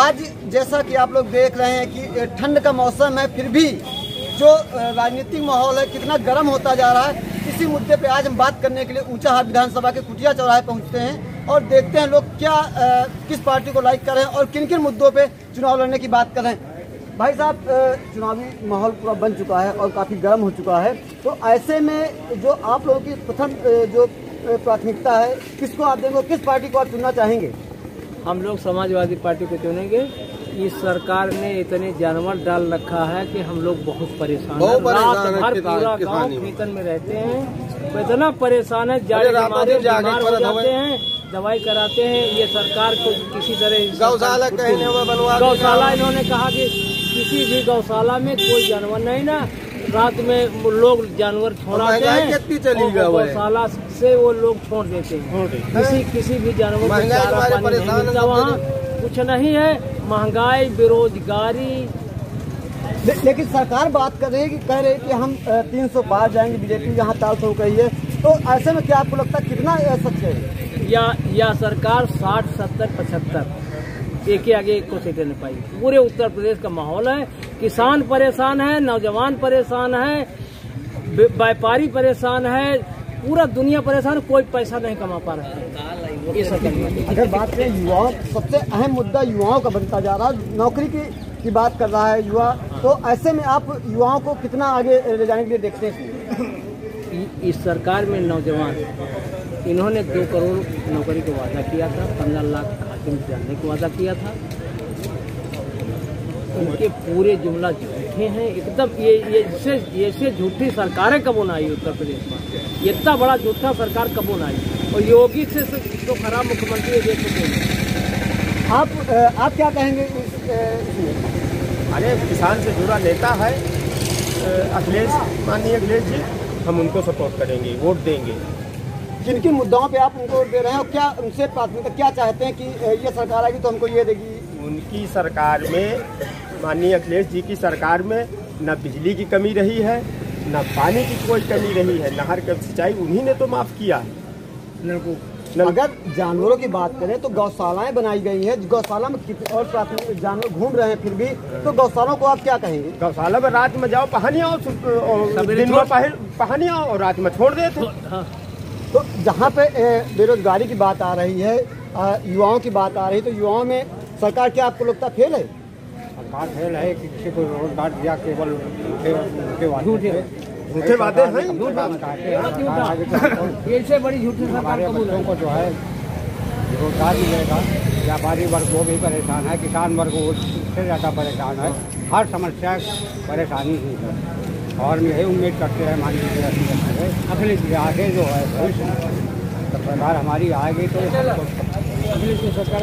आज जैसा कि आप लोग देख रहे हैं कि ठंड का मौसम है, फिर भी जो राजनीतिक माहौल है कितना गर्म होता जा रहा है। इसी मुद्दे पे आज हम बात करने के लिए ऊंचाहार विधानसभा के कुटिया चौराहे पहुंचते हैं और देखते हैं लोग क्या किस पार्टी को लाइक कर रहे हैं और किन किन मुद्दों पे चुनाव लड़ने की बात कर रहे हैं। भाई साहब, चुनावी माहौल पूरा बन चुका है और काफ़ी गर्म हो चुका है, तो ऐसे में जो आप लोगों की प्रथम जो प्राथमिकता है, किसको आप देंगे, किस पार्टी को आप चुनना चाहेंगे? हम लोग समाजवादी पार्टी को चुनेंगे। इस सरकार ने इतने जानवर डाल रखा है कि हम लोग बहुत परेशान हैं। रात भर पूरा गांव खेतन में रहते हैं, इतना परेशान है, बीमार हो जाते हैं, दवाई कराते हैं। ये सरकार को किसी तरह गौशाला इन्होंने कहा कि किसी भी गौशाला में कोई जानवर नहीं ना, रात में लोग जानवर छोड़ाते हैं, गौशाला से वो लोग छोड़ देते हैं। किसी भी जानवर को चारा पानी नहीं मिलता, वहाँ कुछ नहीं है, महंगाई, बेरोजगारी। लेकिन सरकार बात कर रही है कि कह रही है कि हम 300 पार जाएंगे, बीजेपी यहाँ ताल ठोक रही है, तो ऐसे में क्या आपको लगता है कितना सच है? या सरकार 60, 70, 75 एक ही आगे एक को सीटें नहीं पाई। पूरे उत्तर प्रदेश का माहौल है, किसान परेशान है, नौजवान परेशान है, व्यापारी परेशान है, पूरा दुनिया परेशान, कोई पैसा नहीं कमा पा रहा है। अगर बात करें युवाओं, सबसे अहम मुद्दा युवाओं का बनता जा रहा है, नौकरी की बात कर रहा है युवा, तो ऐसे में आप युवाओं को कितना आगे ले जाने के लिए देखते हैं? इस सरकार में नौजवान, इन्होंने 2 करोड़ नौकरी का वादा किया था, 15 लाख खाते में डालने का वादा किया था। उनके पूरे जुमला झूठे हैं एकदम। ये झूठी सरकारें कब न आई उत्तर प्रदेश में, इतना बड़ा झूठा सरकार कब न आई, और योगी से तो खराब मुख्यमंत्री देश को। आप क्या कहेंगे अरे किसान से जुड़ा नेता है अखिलेश, माननीय अखिलेश जी, हम उनको सपोर्ट करेंगे, वोट देंगे। किन किन मुद्दाओं पे आप उनको दे रहे हैं और क्या उनसे प्राथमिकता क्या चाहते हैं कि ये सरकार आएगी तो हमको ये देगी? उनकी सरकार में, माननीय अखिलेश जी की सरकार में न बिजली की कमी रही है, न पानी की कोई कमी रही है, नहर का सिंचाई उन्हीं ने तो माफ किया है। अगर जानवरों की बात करें तो गौशालाएं बनाई गई हैं, गौशाला में और प्राथमिक जानवर घूम रहे हैं, फिर भी तो गौशालाओं को आप क्या कहेंगे? गौशाला में रात में जाओ, पहानियाँ दिन में पहानियाँ और रात में छोड़ देते। तो जहाँ पे बेरोजगारी की बात आ रही है, युवाओं की बात आ रही है, तो युवाओं में सरकार क्या आपको लगता है फेल है? सरकार फेल है कि किसी को रोजगार दिया, केवल झूठे वादे हैं। इससे बड़ी झूठी सरकार बच्चों को जो है रोजगार मिलेगा। व्यापारी वर्ग वो भी परेशान है, किसान वर्ग उससे ज़्यादा परेशान है, हर समस्या परेशानी ही है। और यही उम्मीद करते हैं माननीय अखिलेश आगे जो है सरकार हमारी आएगी तो अखिलेश की सरकार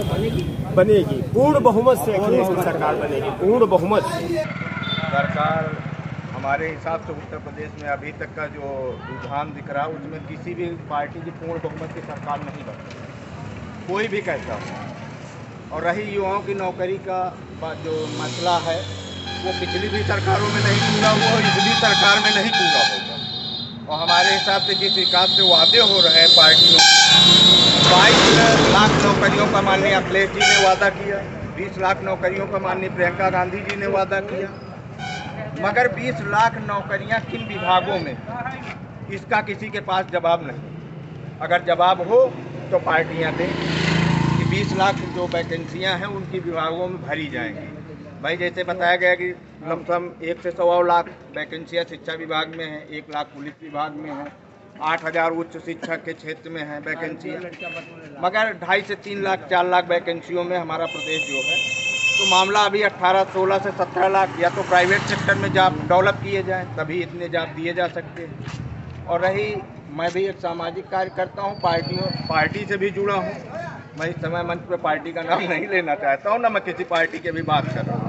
बनेगी, पूर्ण बहुमत से अखिलेश की सरकार बनेगी, पूर्ण बहुमत। सरकार हमारे हिसाब से उत्तर प्रदेश में अभी तक का जो रुझान दिख रहा है उसमें किसी भी पार्टी की पूर्ण बहुमत की सरकार नहीं बनती, कोई भी कैसा हो। और रही युवाओं की नौकरी का जो मसला है, वो पिछली भी सरकारों में नहीं पूरा हुआ और इस भी सरकार में नहीं पूरा होगा। और हमारे हिसाब से जिस हिसाब से वादे हो रहे हैं पार्टियों, 22 लाख नौकरियों का माननीय अखिलेश जी ने वादा किया, 20 लाख नौकरियों का माननीय प्रियंका गांधी जी ने वादा किया, मगर 20 लाख नौकरियां किन विभागों में, इसका किसी के पास जवाब नहीं। अगर जवाब हो तो पार्टियां दें कि 20 लाख जो वैकेंसियां हैं उनकी विभागों में भरी जाएंगी। भाई जैसे बताया गया कि लमसम 1 से 1.25 लाख वैकेंसियाँ शिक्षा विभाग में हैं, 1 लाख पुलिस विभाग में है, 8000 उच्च शिक्षा के क्षेत्र में है वैकेंसियाँ, मगर 2.5 से 3 लाख 4 लाख वैकेंसियों में हमारा प्रदेश जो है, तो मामला अभी 18, 16 से 17 लाख या तो प्राइवेट सेक्टर में जॉब डेवलप किए जाएँ तभी इतने जॉब दिए जा सकते हैं। और रही, मैं भी एक सामाजिक कार्य करता हूँ, पार्टी से भी जुड़ा हूँ। मैं इस समय मंच पे पार्टी का नाम नहीं लेना चाहता हूँ, ना मैं किसी पार्टी की भी बात कर रहा हूँ।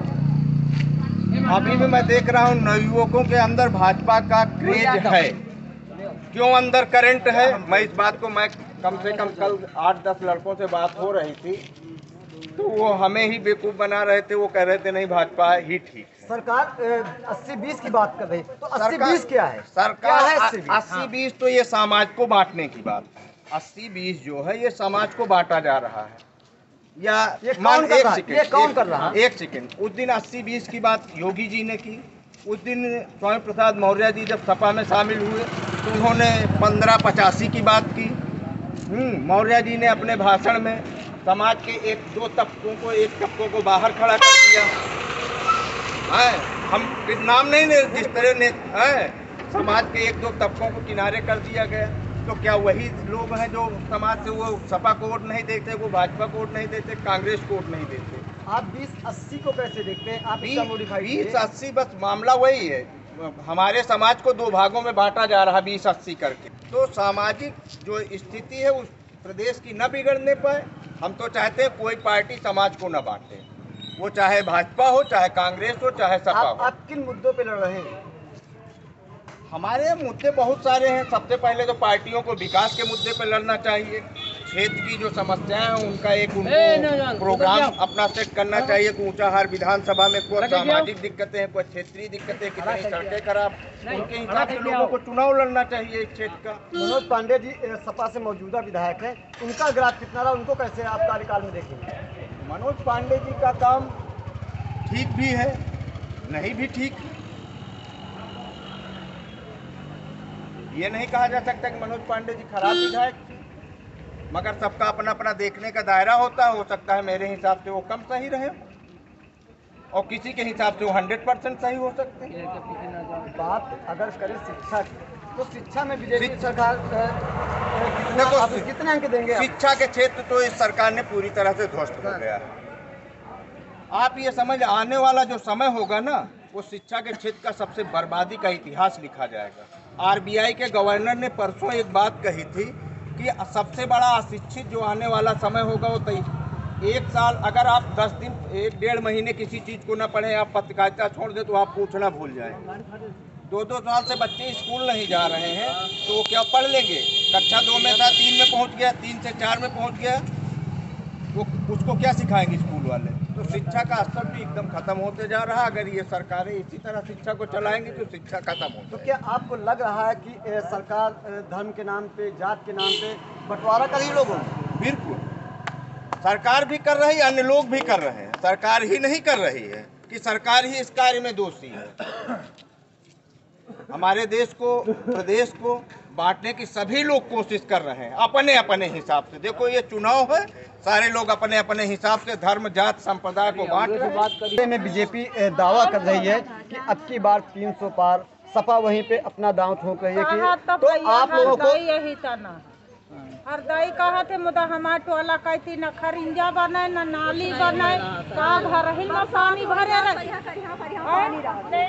अभी भी मैं देख रहा हूँ नवयुवकों के अंदर भाजपा का क्रेज है। क्यों अंदर करंट है, मैं इस बात को, मैं कम से कम कल 8-10 लड़कों से बात हो रही थी, तो वो हमें ही बेवकूफ़ बना रहे थे। वो कह रहे थे नहीं भाजपा ही ठीक है। सरकार 80-20 की बात कर रही है, तो 80-20 क्या है? सरकार 80-20 तो ये समाज को बांटने की बात है। 80-20 जो है ये समाज को बांटा जा रहा है। या ये कौन कर रहा है? एक सेकंड, उस दिन 80-20 की बात योगी जी ने की। उस दिन स्वामी प्रसाद मौर्य जी जब सपा में शामिल हुए तो उन्होंने 1585 की बात की। मौर्य जी ने अपने भाषण में समाज के एक तबकों को बाहर खड़ा कर दिया। हम नाम नहीं ले, जिस तरह ने समाज के 1-2 तबकों को किनारे कर दिया गया। तो क्या वही लोग हैं जो समाज से वो सपा को वोट नहीं देते, वो भाजपा को वोट नहीं देते, कांग्रेस को वोट नहीं देते? आप 20-80 को कैसे देखते हैं? आप 20-80 बस मामला वही है। हमारे समाज को 2 भागों में बांटा जा रहा है 20-80 करके। तो सामाजिक जो स्थिति है उस प्रदेश की न बिगड़ने पाए। हम तो चाहते हैं कोई पार्टी समाज को न बांटे, वो चाहे भाजपा हो, चाहे कांग्रेस हो, चाहे सपा हो। आप किन मुद्दों पे लड़ रहे हैं? हमारे मुद्दे बहुत सारे हैं। सबसे पहले तो पार्टियों को विकास के मुद्दे पर लड़ना चाहिए। क्षेत्र की जो समस्याएं हैं उनका उनको प्रोग्राम अपना सेट करना चाहिए। ऊंचाहार विधानसभा में कोई सामाजिक दिक्कतें हैं, कोई क्षेत्रीय दिक्कतें, कितनी सड़कें खराब, उनके हिसाब से लोगों को चुनाव लड़ना चाहिए इस क्षेत्र का। मनोज पांडे जी सपा से मौजूदा विधायक हैं, उनका ग्राफ कितना रहा, उनको कैसे आप कार्यकाल में देखेंगे? मनोज पांडे जी का काम ठीक भी है, नहीं भी ठीक। ये नहीं कहा जा सकता कि मनोज पांडे जी खराब विधायक थे, मगर सबका अपना अपना देखने का दायरा होता है। हो सकता है मेरे हिसाब से वो कम सही रहे और किसी के हिसाब से वो 100% सही हो सकते हैं। बात अगर करें शिक्षा की, तो शिक्षा में बीजेपी सरकार कितने अंक देंगे? शिक्षा के क्षेत्र तो इस सरकार ने पूरी तरह से ध्वस्त हो गया है। आप ये समझ, आने वाला जो समय होगा ना, वो शिक्षा के क्षेत्र का सबसे बर्बादी का इतिहास लिखा जाएगा। आरबीआई के गवर्नर ने परसों एक बात कही थी कि सबसे बड़ा अशिक्षित जो आने वाला समय होगा वो 1 साल, अगर आप 10 दिन 1-1.5 महीने किसी चीज़ को ना पढ़ें, आप पत्रकारिता छोड़ दें तो आप पूछना भूल जाएं। 2-2 साल से बच्चे स्कूल नहीं जा रहे हैं तो वो क्या पढ़ लेंगे? कक्षा 2 में था, 3 में पहुंच गया, 3 से 4 में पहुंच गया, वो उसको क्या सिखाएंगे स्कूल वाले? तो शिक्षा का स्तर भी एकदम खत्म होते जा रहा है। अगर ये सरकारें इसी तरह शिक्षा को चलाएंगी तो शिक्षा खत्म हो। तो क्या आपको लग रहा है कि सरकार धर्म के नाम पे, जात के नाम पे बंटवारा कर रही लोगों? बिल्कुल, सरकार भी कर रही है, अन्य लोग भी कर रहे हैं। सरकार ही नहीं कर रही है कि सरकार ही इस कार्य में दोषी है। हमारे देश को, प्रदेश को बांटने की सभी लोग कोशिश कर रहे हैं अपने अपने हिसाब से। देखो ये चुनाव है, सारे लोग अपने अपने हिसाब से धर्म, जात, संप्रदाय को बांट रहे हैं। में बीजेपी दावा कर रही है कि अब की बार 300 पार, सपा वहीं पे अपना दांव ठोक रही है कि तो आप लोगों को यही तना हरदई कहा थे मुदा हमार टोला कहती न खरिंजा बनाए न नाली बनाए, का घरहिल में पानी भरे रहे,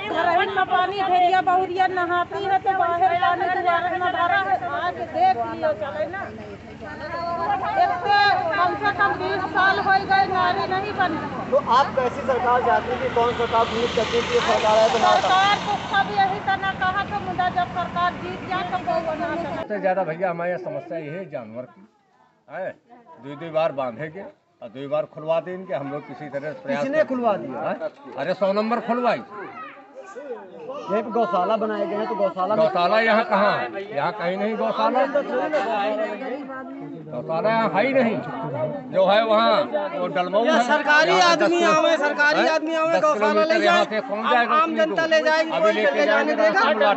घरहिल में पानी भेड़िया बहुरिया नहाती है तो बाहर पानी दुआरे में भरा है। आज देख लियो चले ना, कम से कम 20 साल हो गए नाली नहीं बनी। तो आप कैसी सरकार चाहती है कि कौन सरकार उम्मीद करती है कि सरकार है? तो सरकार को सब यही तना कहा तो मुदा जब सरकार जीत जाए तो वो बना सके। सबसे ज़्यादा भैया हमारे यहाँ समस्या ये है जानवर की है। 2 बार बांधेंगे और 2 बार खुलवा देंगे। हम लोग किसी तरह प्रयास। किसने खुलवा दिया? अरे 100 नंबर खुलवाई। यहीं पे गौशाला बनाए गए हैं, तो गौशाला यहाँ कहाँ है? यहाँ कहीं नहीं गौशाला। गौशाला यहाँ है ही नहीं। जो है वहाँ वो डलमऊ है। सरकारी आदमी आवे, गौशाला ले जाए, कौन जाएगा? आम जनता ले जाएगी, अभी लेके जाने जाएंगे देगा।